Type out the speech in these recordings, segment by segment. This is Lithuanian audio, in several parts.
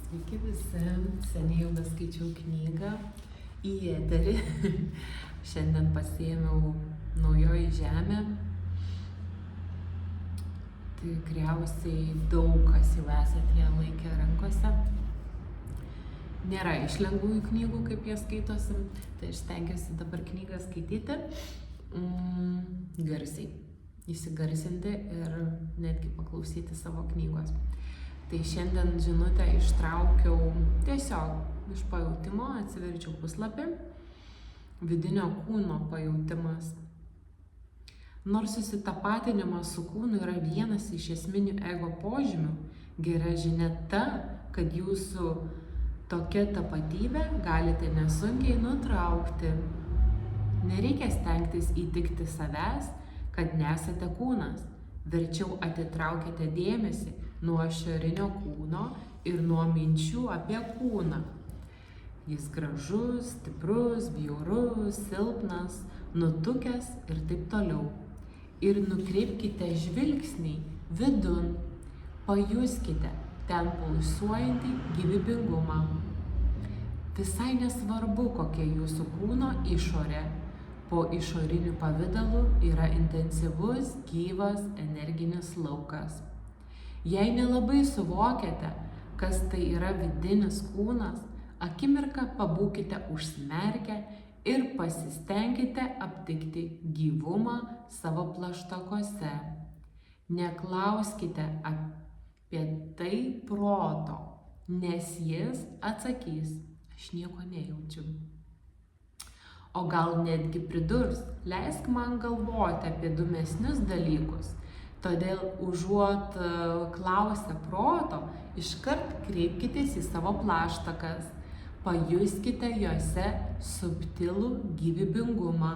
Sveiki visi, seniai jau beskaičiau knygą į eterį. Šiandien pasiėmiau Naujoji žemė. Tikriausiai daug kas jau esate ją laikę rankose. Nėra iš lengvųjų knygų, kaip jie skaitosi, tai aš stengiuosi dabar knygą skaityti garsiai, įsigarsinti ir netgi paklausyti savo knygos. Tai šiandien žinutę ištraukiau tiesiog iš pajautimo, atsiverčiau puslapį, vidinio kūno pajautimas. Nors susitapatinimas su kūnu yra vienas iš esminių ego požymių, gera žinia ta, kad jūsų tokia tapatybė galite nesunkiai nutraukti. Nereikia stengtis įtikti savęs, kad nesate kūnas. Verčiau atitraukite dėmesį nuo išorinio kūno ir nuo minčių apie kūną. Jis gražus, stiprus, bjaurus, silpnas, nutukęs ir taip toliau. Ir nukreipkite žvilgsnį vidun, pajuskite ten pulsuojantį gyvybingumą. Visai nesvarbu, kokia jūsų kūno išorė. Po išoriniu pavidalu yra intensyvus, gyvas, energinis laukas. Jei nelabai suvokiate, kas tai yra vidinis kūnas, akimirką pabūkite užsimerkę ir pasistengkite aptikti gyvumą savo plaštakose. Neklauskite apie tai proto, nes jis atsakys, aš nieko nejaučiu. O gal netgi pridurs, leisk man galvoti apie įdomesnius dalykus. Todėl užuot klausę proto, iškart kreipkitės į savo plaštakas. Pajuskite juose subtilų gyvybingumą.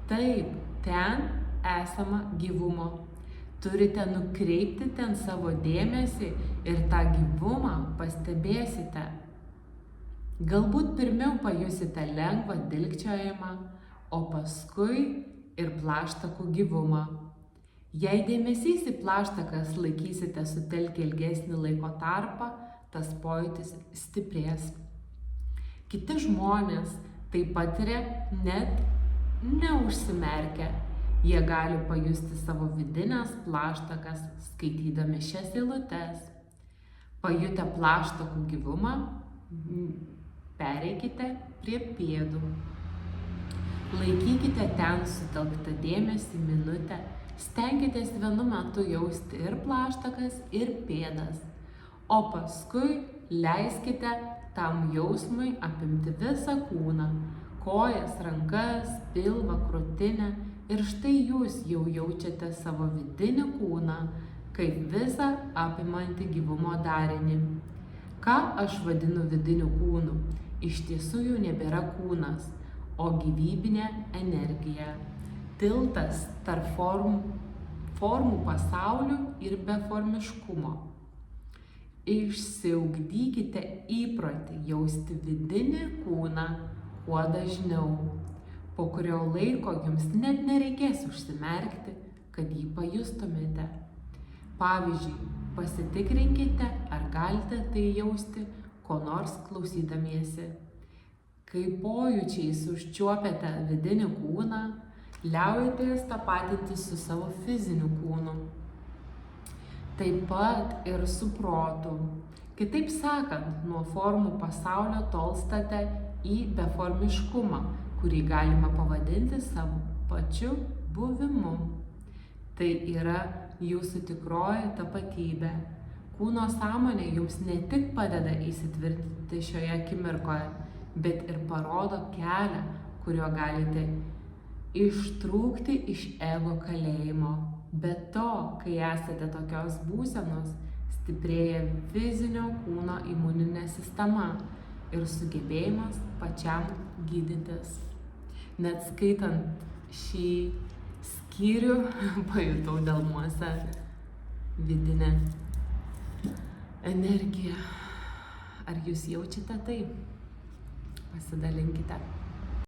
Taip, ten esama gyvumo. Turite nukreipti ten savo dėmesį ir tą gyvumą pastebėsite. Galbūt pirmiau pajusite lengvą dilgčiojimą, o paskui ir plaštakų gyvumą. Jei dėmesys į plaštakas laikysite sutelkę ilgesnį laiko tarpą, tas pojūtis stiprės. Kiti žmonės tai patiria net neužsimerkę. Jie gali pajusti savo vidinės plaštakas, skaitydami šias eilutes. Pajutę plaštakų gyvumą, pereikite prie pėdų. Laikykite ten sutelktą dėmesį minutę, stenkitės vienu metu jausti ir plaštakas, ir pėdas, o paskui leiskite tam jausmui apimti visą kūną, kojas, rankas, pilvą, krūtinę ir štai jūs jau jaučiate savo vidinį kūną kaip visą apimantį gyvumo darinį. Ką aš vadinu vidiniu kūnu? Iš tiesų jau nebėra kūnas, o gyvybinė energija. Tiltas tarp formų pasaulių ir beformiškumo. Išsiugdykite įprotį jausti vidinį kūną kuo dažniau. Po kurio laiko jums net nereikės užsimerkti, kad jį pajustumėte. Pavyzdžiui, pasitikrinkite, ar galite tai jausti, ko nors klausydamiesi. Kai pojūčiais užčiuopiate vidinį kūną, liaujatės tapatinti su savo fiziniu kūnu. Taip pat ir su protu. Kitaip sakant, nuo formų pasaulio tolstate į beformiškumą, kurį galima pavadinti savo pačiu buvimu. Tai yra jūsų tikroji tapatybė. Kūno sąmonė jums ne tik padeda įsitvirtinti šioje akimirkoje, bet ir parodo kelią, kuriuo galite ištrūkti iš ego kalėjimo. Be to, kai esate tokios būsenos, stiprėja fizinio kūno imuninė sistema ir sugebėjimas pačiam gydytis. Net skaitant šį skyrių, pajutau delnuose vidinę energiją. Ar jūs jaučiate tai? Pasidalinkite.